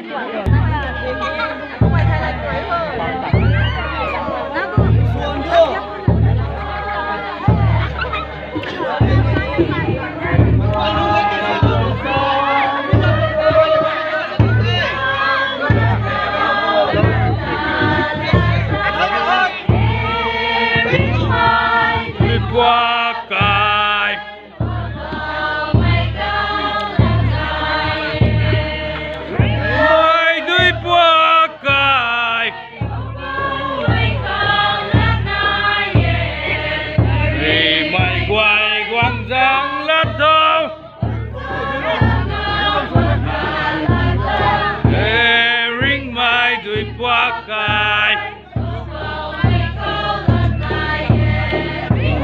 ngoài thay lại tuổi hơn. Qua cài mai đuôi qua cài vì mày quay quăng giang lát thâu ring mai đuôi qua cài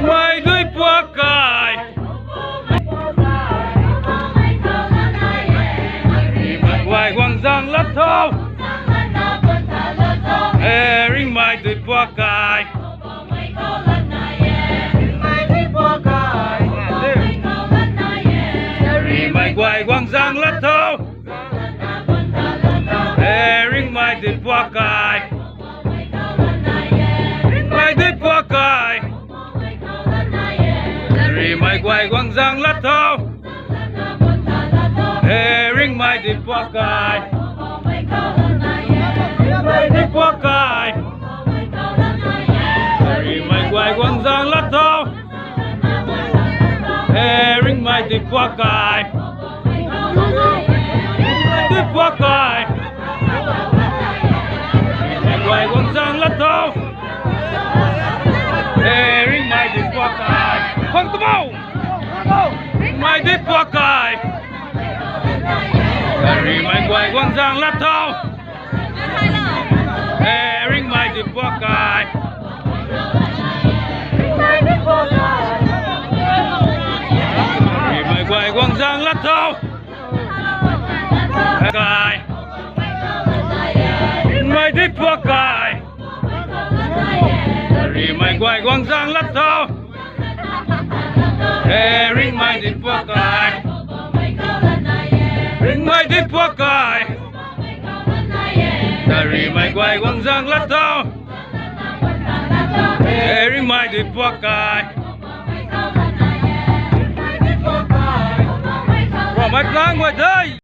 mai đuôi qua cài vì mày quay quăng giang lát thâu ring mai đuôi qua cài mày quay quăng giang lát thâu ring mai đuôi qua cài mai đuôi qua cài mày quay quăng giang lát thâu ring mai đuôi qua cài mai đuôi qua cài mày quay quăng giang lát thâu ring mai đuôi qua cài đuôi qua cài mày quay quăng giang lát thâu ring mai đuôi qua cài không có bao mai đuôi qua cài mày quay quăng giang lát thâu ring mai đuôi qua cài mày quay quăng giang lát thâu cài mai đuôi qua cài mày quay quăng giang lát thâu ring mai đuôi qua cài ring mai đuôi qua cài mày quay quăng giang lát thâu ring mai đuôi qua cài rồi mày ra ngoài đây.